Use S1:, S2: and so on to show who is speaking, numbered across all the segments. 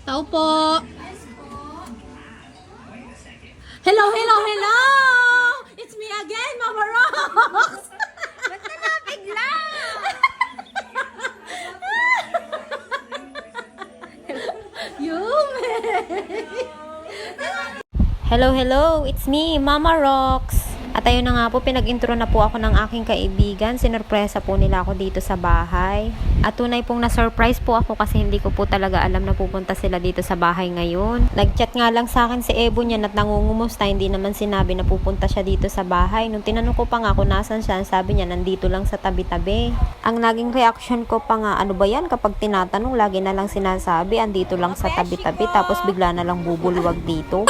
S1: Tao po. Hello, hello, hello! It's me again, Mama Rox!
S2: Ba't ka nabigla?
S1: Yume! Hello, hello! It's me, Mama Rox! At ayun na nga po, pinag-intro na po ako ng aking kaibigan. Sinurpresa po nila ako dito sa bahay. At tunay pong na-surprise po ako kasi hindi ko po talaga alam na pupunta sila dito sa bahay ngayon. Nag-chat nga lang sa akin si Ebo niyan at nangungumusta. Hindi naman sinabi na pupunta siya dito sa bahay. Nung tinanong ko pa nga kung nasan siya, sabi niya nandito lang sa tabi-tabi. Ang naging reaction ko pa nga, ano ba yan? Kapag tinatanong, lagi na lang sinasabi, andito lang sa tabi-tabi. Tapos bigla na lang bubulwag dito.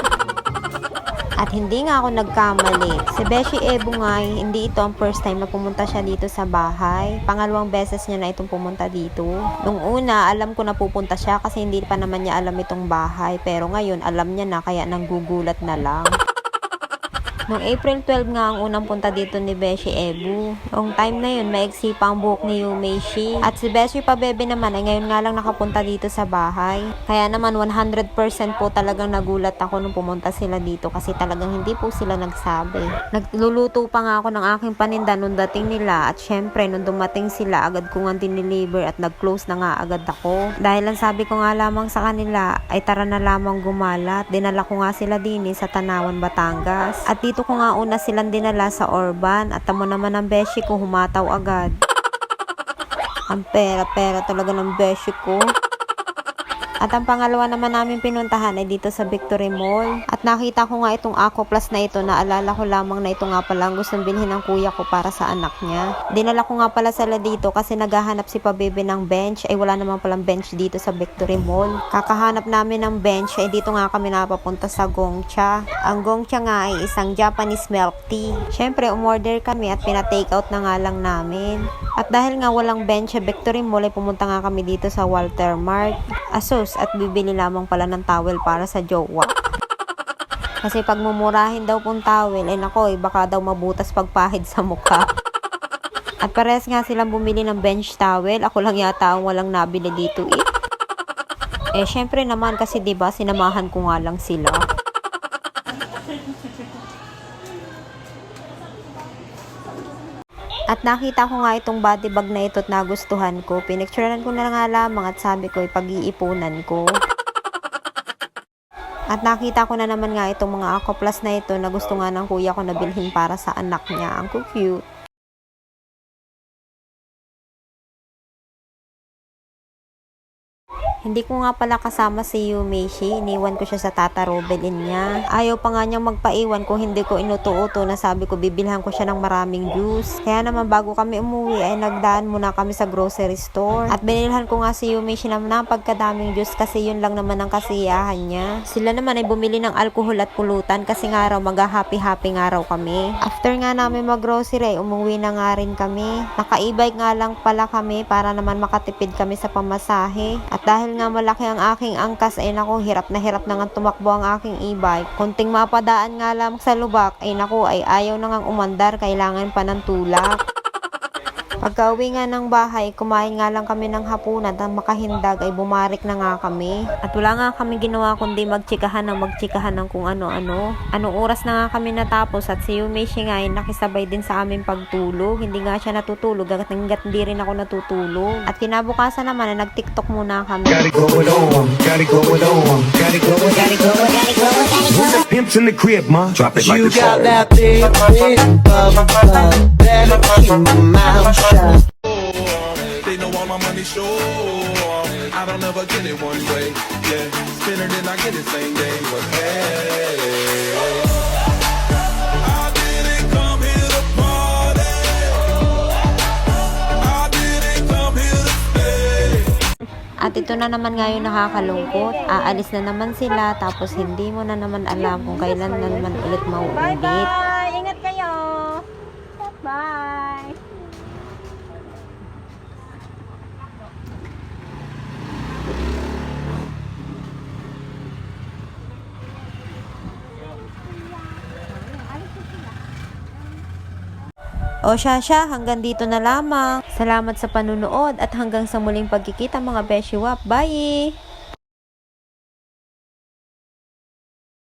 S1: At hindi nga ako nagkamali. Si Beshi Ebo nga, hindi ito ang first time na pumunta siya dito sa bahay. Pangalawang beses niya na itong pumunta dito. Nung una, alam ko na pupunta siya kasi hindi pa naman niya alam itong bahay. Pero ngayon, alam niya na kaya nanggugulat na lang. Noong April 12 nga ang unang punta dito ni Beshi Ebo. Noong time na yun, maiksi pa ang buhok ni Yumeishi. At si Beshi Pabebe naman ay ngayon nga lang nakapunta dito sa bahay. Kaya naman 100% po talagang nagulat ako nung pumunta sila dito kasi talagang hindi po sila nagsabi. Nagluluto pa nga ako ng aking paninda nung dating nila at syempre nung dumating sila agad ko nga dineliver at nag-close na nga agad ako. Dahil ang sabi ko nga lamang sa kanila ay tara na lamang gumalat. Dinala ko nga sila din sa Tanawan, Batangas. At dito ko nga una silang dinala sa Orban at tamo naman ang beshi ko humataw agad. Ang pera talaga ng beshi ko. At ang pangalawa naman namin pinuntahan ay dito sa Victory Mall. At nakita ko nga itong Aqua Plus na ito, naalala ko lamang na ito nga pala ang gustong bilhin ng kuya ko para sa anak niya. Dinala ko nga pala sila dito kasi naghahanap si Pabebe ng bench. Ay wala naman palang bench dito sa Victory Mall. Kakahanap namin ng bench ay dito nga kami napapunta sa Gongcha. Ang Gongcha nga ay isang Japanese milk tea. Syempre umorder kami at pina-take out na nga lang namin. At dahil nga walang bench sa Victory Mall ay pumunta nga kami dito sa Walter Mart. Asos at bibili lamang pala ng towel para sa jowa. Kasi pag mumurahin daw pong towel, ay nako, baka daw mabutas pagpahid sa mukha. At pares nga silang bumili ng bench towel. Ako lang yata ang walang nabili dito syempre naman kasi 'di ba sinamahan ko nga lang sila. At nakita ko nga itong body bag na ito at nagustuhan ko. Pinicturean ko na nga lamang at sabi ko pag-iipunan ko. At nakita ko na naman nga itong mga Aqua Plus na ito na gusto nga ng kuya ko na bilhin para sa anak niya. Ang cute. Hindi ko nga pala kasama si Yumeishi. Iniwan ko siya sa Tata Robelin niya. Ayaw pa nga niyang magpaiwan kung hindi ko inuto-uto na sabi ko bibilhan ko siya ng maraming juice. Kaya naman bago kami umuwi ay nagdaan muna kami sa grocery store. At binilhan ko nga si Yumeishi ng pagkadaming juice kasi yun lang naman ang kasiyahan niya. Sila naman ay bumili ng alcohol at pulutan kasi nga raw mag-happy-happy nga raw kami. After nga namin mag-grocery ay umuwi na nga rin kami. Naka-e-bike nga lang pala kami para naman makatipid kami sa pamasahe. At dahil nga malaki ang aking angkas ay naku, hirap na nga tumakbo ang aking e-bike. Kunting mapadaan nga lang sa lubak ay naku, ay ayaw na ngang umandar, kailangan pa ng tulak. Pagka-uwi nga ng bahay, kumain nga lang kami ng hapunan at makahindag ay bumarik na nga kami. At wala nga kami ginawa kundi magtsikahan ng kung ano-ano. Anong oras na nga kami natapos at si Yumeishi nga ay nakisabay din sa aming pagtulog. Hindi nga siya natutulog hanggat hindi rin ako natutulog. At kinabukasan naman ay nag-TikTok muna kami.
S3: Gotta go it on, gotta go it on, gotta go it, gotta go it, gotta go it, gotta go it. The pimp's in the crib, ma. Drop it like
S4: You
S3: it's
S4: got
S3: hot.
S4: that big bubble butt, better keep your mouth shut.
S5: They know all my money sure. I don't ever get it one way. Yeah, spin it and I get it same day. But hey, I didn't come here to party. I didn't come here to stay.
S1: At ito na naman ngayon nakakalungkot. Aalis na naman sila tapos hindi mo na naman alam kung kailan na naman ulit mauulit.
S2: Bye-bye! Ingat kayo! Bye!
S1: O siya, hanggang dito na lamang. Salamat sa panunood at hanggang sa muling pagkikita mga Beshiwap. Bye!